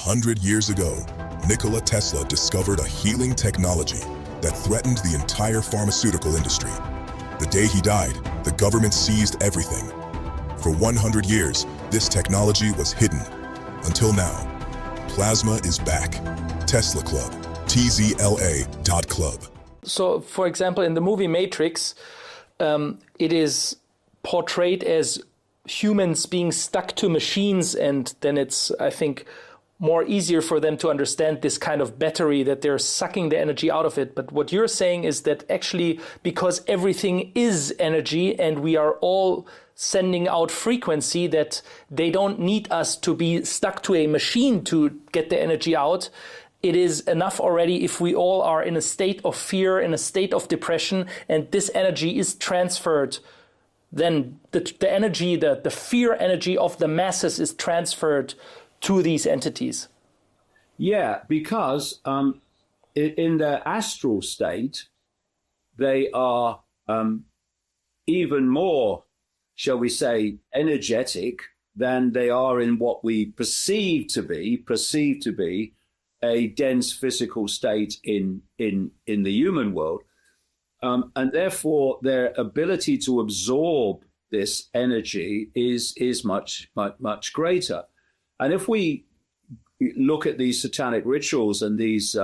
100 years ago, Nikola Tesla discovered a healing technology that threatened the entire pharmaceutical industry. The day he died, the government seized everything. For 100 years, this technology was hidden. Until now, plasma is back. Tesla Club, tzla.club. So, for example, in the movie Matrix, it is portrayed as humans being stuck to machines, and then it's, I think, more easier for them to understand this kind of battery, that they're sucking the energy out of it. But what you're saying is that actually, because everything is energy and we are all sending out frequency, that they don't need us to be stuck to a machine to get the energy out. It is enough already if we all are in a state of fear, in a state of depression, and this energy is transferred. Then the energy, the fear energy of the masses is transferred to these entities. Yeah, because in their astral state, they are even more, shall we say, energetic than they are in what we perceive to be a dense physical state in the human world. And therefore, their ability to absorb this energy is much, much, much greater. And if we look at these satanic rituals and this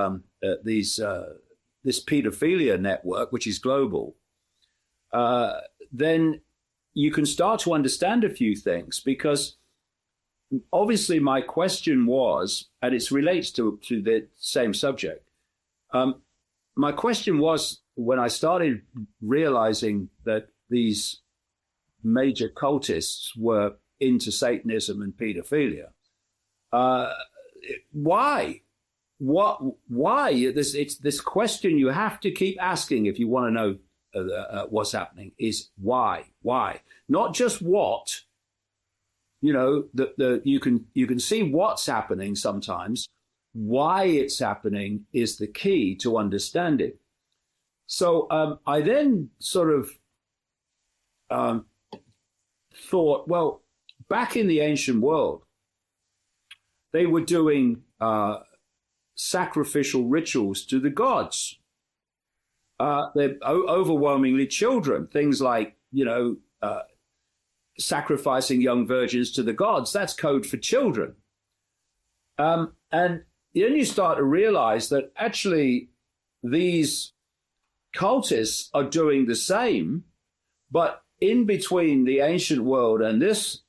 pedophilia network, which is global, then you can start to understand a few things, because obviously my question was, and it relates to the same subject. My question was, when I started realizing that these major cultists were into Satanism and pedophilia, why? Why? It's this question you have to keep asking if you want to know what's happening, is why? Why? Not just what. You know, you can see what's happening sometimes. Why it's happening is the key to understand it. So I then sort of thought, well, back in the ancient world, they were doing sacrificial rituals to the gods. They're overwhelmingly children, things like, sacrificing young virgins to the gods. That's code for children. And then you start to realize that actually these cultists are doing the same, but in between the ancient world and this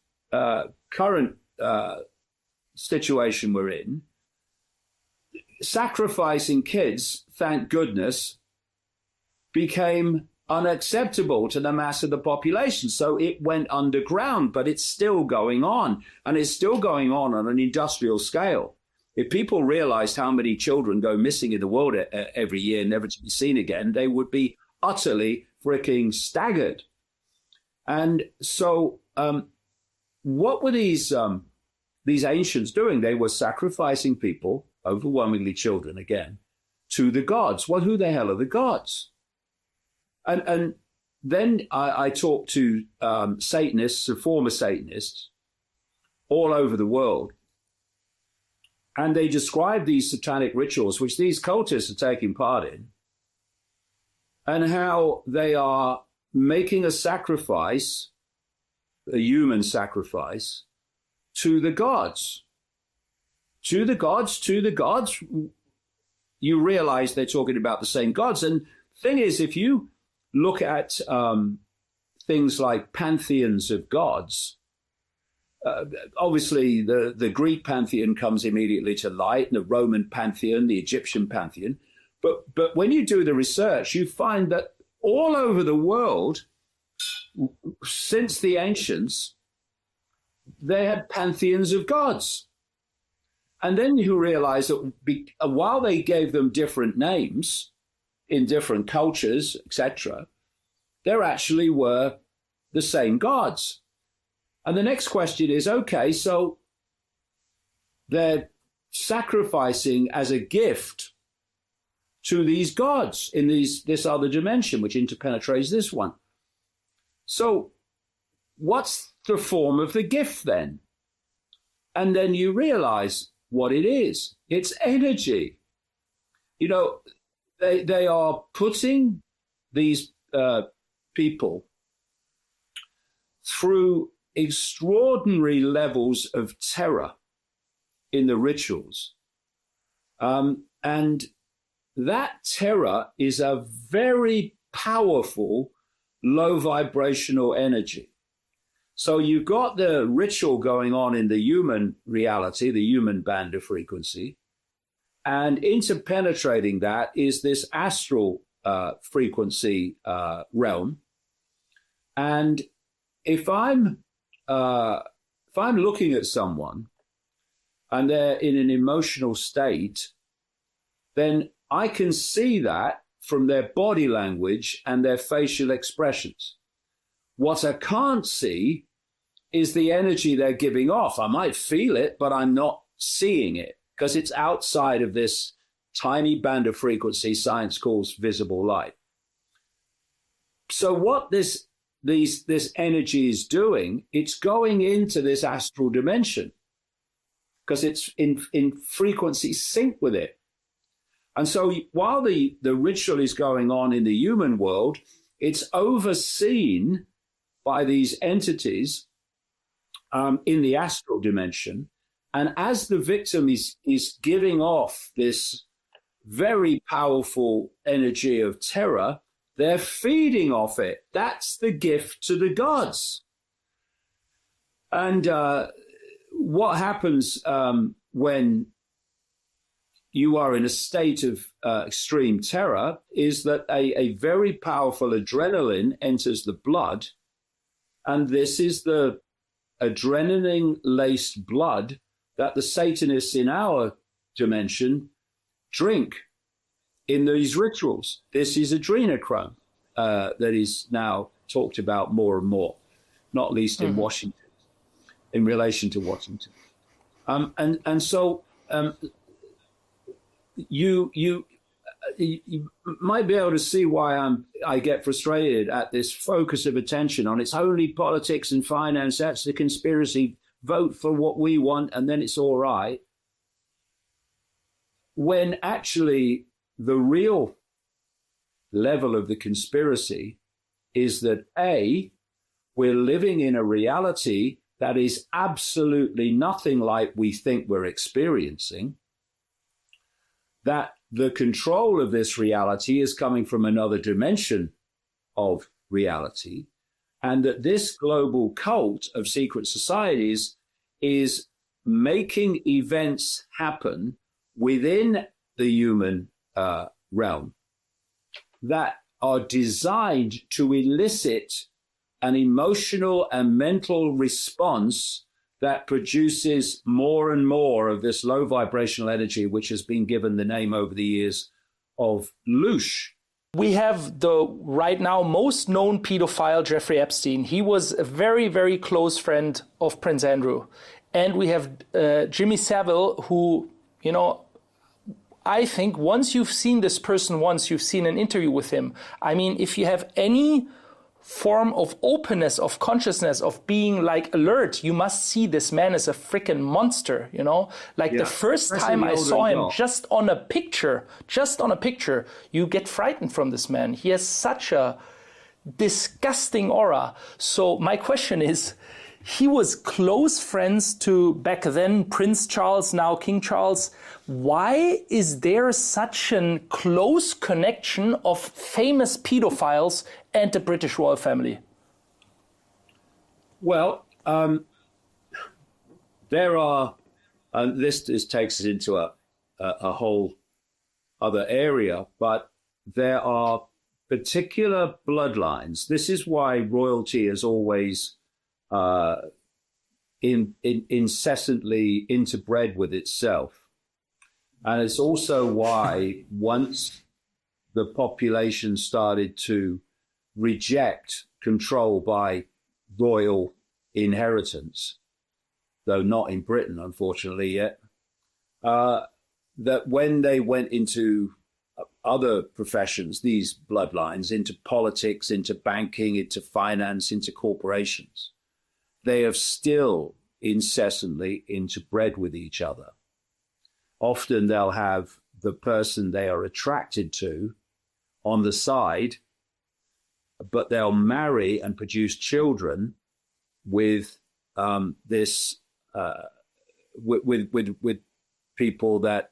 current situation we're in, sacrificing kids, thank goodness, became unacceptable to the mass of the population. So it went underground, but it's still going on, and it's still going on an industrial scale. If people realized how many children go missing in the world every year, never to be seen again, they would be utterly freaking staggered. And so what were these ancients doing? They were sacrificing people, overwhelmingly children again, to the gods. Well, who the hell are the gods? And then I talked to Satanists, former Satanists, all over the world. And they described these satanic rituals, which these cultists are taking part in, and how they are making a sacrifice, a human sacrifice, to the gods. To the gods, to the gods. You realize they're talking about the same gods. And the thing is, if you look at things like pantheons of gods, obviously the Greek pantheon comes immediately to light, and the Roman pantheon, the Egyptian pantheon. But when you do the research, you find that all over the world, since the ancients, they had pantheons of gods. And then you realize that while they gave them different names in different cultures, etc., there actually were the same gods. And the next question is, okay, so they're sacrificing as a gift to these gods in this other dimension, which interpenetrates this one. So what's the form of the gift then? And then you realize what it is. It's energy. You know, they are putting these people through extraordinary levels of terror in the rituals. And that terror is a very powerful low vibrational energy. So you've got the ritual going on in the human reality, the human band of frequency, and interpenetrating that is this astral frequency realm. And if I'm looking at someone and they're in an emotional state, then I can see that from their body language and their facial expressions. What I can't see is the energy they're giving off. I might feel it, but I'm not seeing it because it's outside of this tiny band of frequency science calls visible light. So what this energy is doing, it's going into this astral dimension because it's in frequency sync with it. And so while the ritual is going on in the human world, it's overseen by these entities in the astral dimension. And as the victim is giving off this very powerful energy of terror, they're feeding off it. That's the gift to the gods. And what happens when you are in a state of extreme terror is that a very powerful adrenaline enters the blood. And this is the adrenaline-laced blood that the Satanists in our dimension drink in these rituals. This is adrenochrome that is now talked about more and more, not least in Washington, in relation to Washington. So you might be able to see why I get frustrated at this focus of attention on it's only politics and finance. That's the conspiracy. Vote for what we want, and then it's all right. When actually the real level of the conspiracy is that we're living in a reality that is absolutely nothing like we think we're experiencing, that the control of this reality is coming from another dimension of reality, and that this global cult of secret societies is making events happen within the human realm that are designed to elicit an emotional and mental response that produces more and more of this low vibrational energy, which has been given the name over the years of loosh. We have the right now most known pedophile, Jeffrey Epstein. He was a very, very close friend of Prince Andrew. And we have Jimmy Savile, who, you know, I think once you've seen this person once, you've seen an interview with him. I mean, if you have any form of openness, of consciousness, of being like alert, you must see this man as a freaking monster, you know? Like the first time I saw him just on a picture, you get frightened from this man. He has such a disgusting aura. So my question is, he was close friends to, back then, Prince Charles, now King Charles. Why is there such a close connection of famous pedophiles and the British royal family? Well, there are, this takes us into a whole other area, but there are particular bloodlines. This is why royalty is always incessantly interbred with itself. And it's also why once the population started to reject control by royal inheritance, though not in Britain, unfortunately, yet, that when they went into other professions, these bloodlines, into politics, into banking, into finance, into corporations, they have still incessantly interbred with each other. often they'll have the person they are attracted to on the side, but they'll marry and produce children with with people that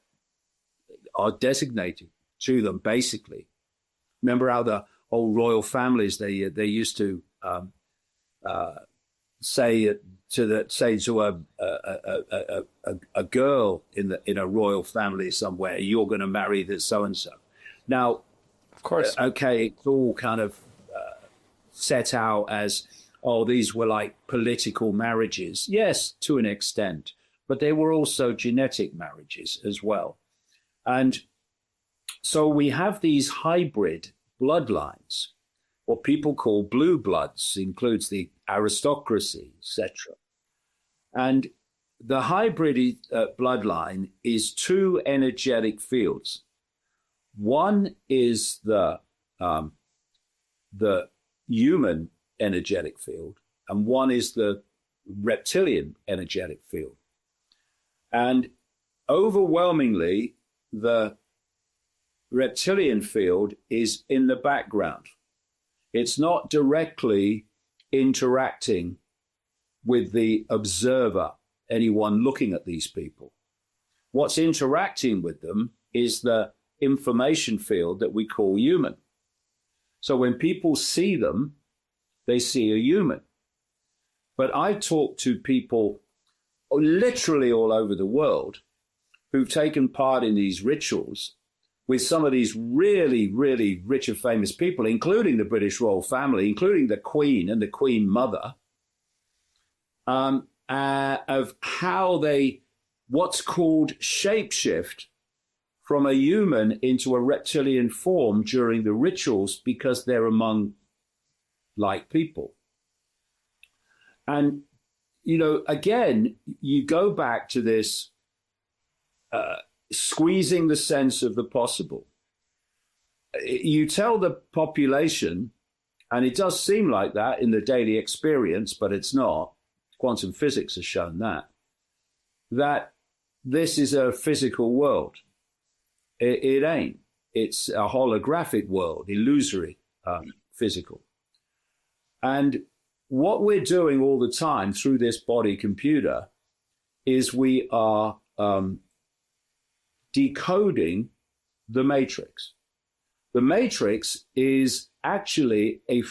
are designated to them, basically. Remember how the old royal families, they used to say to a girl in a royal family somewhere, you're going to marry this so and so. Now, of course, okay, it's all kind of set out as, oh, these were like political marriages. Yes, to an extent, but they were also genetic marriages as well. And so we have these hybrid bloodlines, what people call blue bloods, includes the aristocracy, etc. And the hybrid bloodline is two energetic fields. One is the human energetic field, and one is the reptilian energetic field. And overwhelmingly, the reptilian field is in the background. It's not directly interacting with the observer, anyone looking at these people. What's interacting with them is the information field that we call human. So when people see them, they see a human. But I've talked to people literally all over the world who've taken part in these rituals with some of these really, really rich and famous people, including the British royal family, including the Queen and the Queen Mother, of how they, what's called shapeshift from a human into a reptilian form during the rituals because they're among like people. And, you know, again, you go back to this squeezing the sense of the possible. You tell the population, and it does seem like that in the daily experience, but it's not. Quantum physics has shown that this is a physical world. It ain't. It's a holographic world, illusory, physical. And what we're doing all the time through this body computer is we are decoding the matrix. The matrix is actually a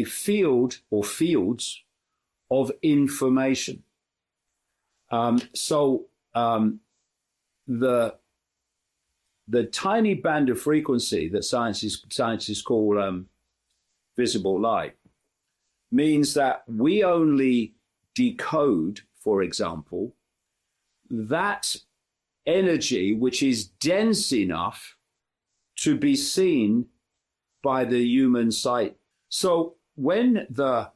field or fields of information. The tiny band of frequency that scientists call visible light means that we only decode, for example, that energy which is dense enough to be seen by the human sight. So when the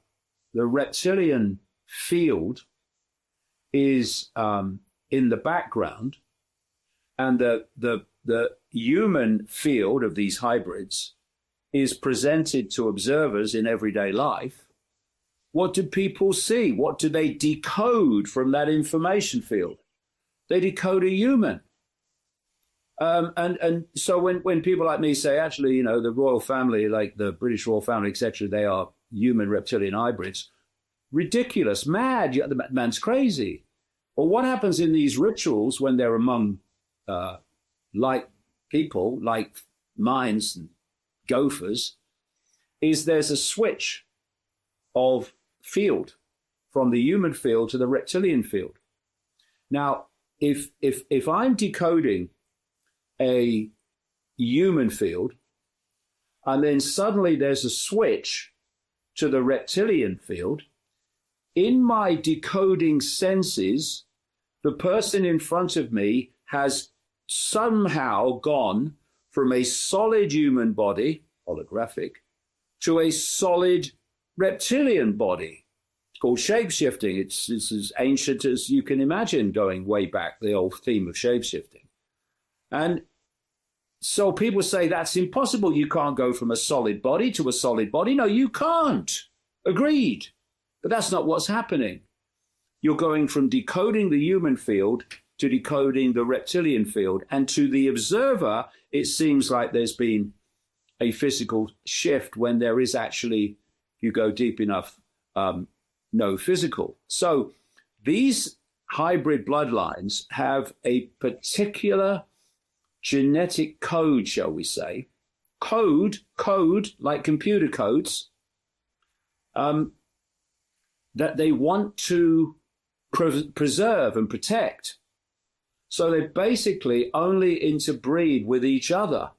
reptilian field is in the background and the human field of these hybrids is presented to observers in everyday life, what do people see? What do they decode from that information field? They decode a human. And so when people like me say, actually, you know, the royal family, like the British royal family, etc., they are human reptilian hybrids, ridiculous, mad, the man's crazy. Well, what happens in these rituals when they're among like people, like minds and gophers, is there's a switch of field from the human field to the reptilian field. Now, if I'm decoding a human field, and then suddenly there's a switch to the reptilian field, in my decoding senses, the person in front of me has somehow gone from a solid human body, holographic, to a solid reptilian body. It's called shapeshifting. It's as ancient as you can imagine, going way back, the old theme of shapeshifting. And so people say that's impossible. You can't go from a solid body to a solid body. No, you can't. Agreed. But that's not what's happening. You're going from decoding the human field to decoding the reptilian field. And to the observer, it seems like there's been a physical shift when there is actually, if you go deep enough, no physical. So these hybrid bloodlines have a particular genetic code, shall we say, code like computer codes, that they want to preserve and protect. So they basically only interbreed with each other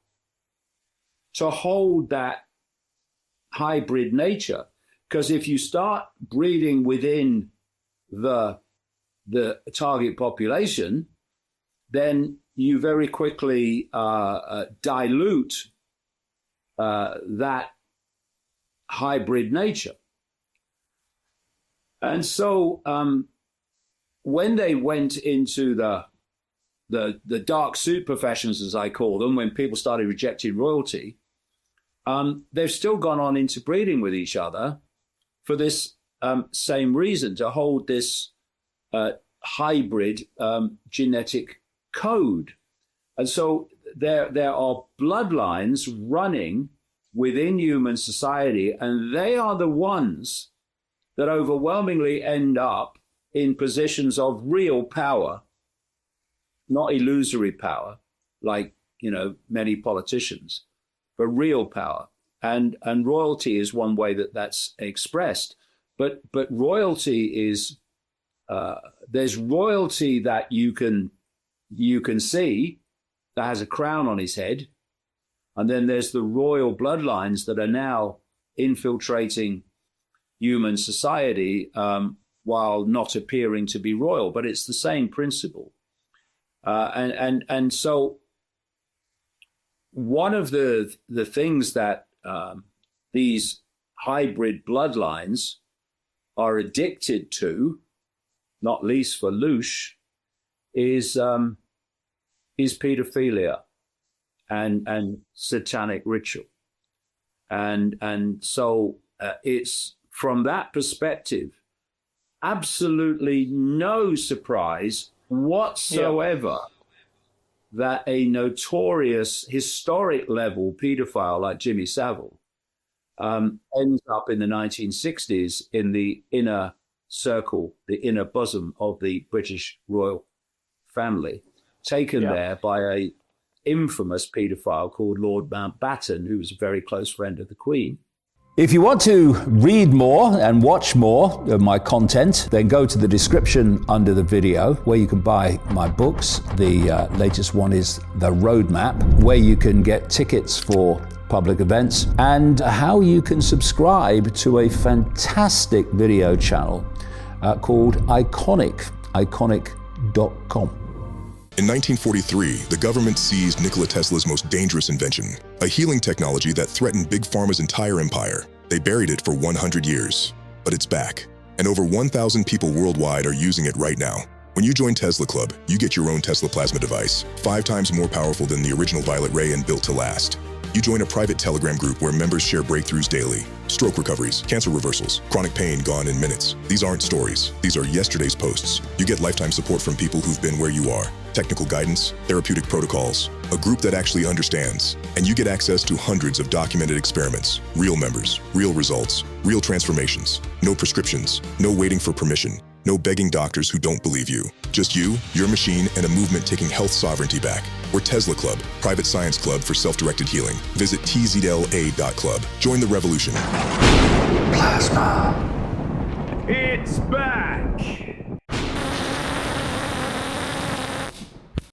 to hold that hybrid nature. Because if you start breeding within the target population, then you very quickly dilute that hybrid nature. And so when they went into the dark suit professions, as I call them, when people started rejecting royalty, they've still gone on interbreeding with each other for this same reason, to hold this hybrid genetic code. And so there are bloodlines running within human society, and they are the ones that overwhelmingly end up in positions of real power, not illusory power, like, many politicians, but real power. And royalty is one way that that's expressed. But royalty is, there's royalty that you can see that has a crown on his head. And then there's the royal bloodlines that are now infiltrating human society while not appearing to be royal. But it's the same principle. And so one of the things that these hybrid bloodlines are addicted to, not least for Lush, is pedophilia and satanic ritual. And so it's from that perspective, absolutely no surprise whatsoever that a notorious historic level pedophile like Jimmy Savile ends up in the 1960s in the inner circle, the inner bosom of the British royal family, taken there by a infamous pedophile called Lord Mountbatten, who was a very close friend of the Queen. If you want to read more and watch more of my content, then go to the description under the video where you can buy my books. The latest one is The Roadmap, where you can get tickets for public events, and how you can subscribe to a fantastic video channel called Iconic, iconic.com. In 1943, the government seized Nikola Tesla's most dangerous invention, a healing technology that threatened Big Pharma's entire empire. They buried it for 100 years, but it's back, and over 1,000 people worldwide are using it right now. When you join Tesla Club, you get your own Tesla plasma device, 5 times more powerful than the original Violet Ray and built to last. You join a private Telegram group where members share breakthroughs daily. Stroke recoveries, cancer reversals, chronic pain gone in minutes. These aren't stories. These are yesterday's posts. You get lifetime support from people who've been where you are. Technical guidance, therapeutic protocols, a group that actually understands. And you get access to hundreds of documented experiments, real members, real results, real transformations. No prescriptions, no waiting for permission, no begging doctors who don't believe you. Just you, your machine, and a movement taking health sovereignty back. We're Tesla Club, private science club for self-directed healing. Visit tzla.club. Join the revolution. Plasma. It's back!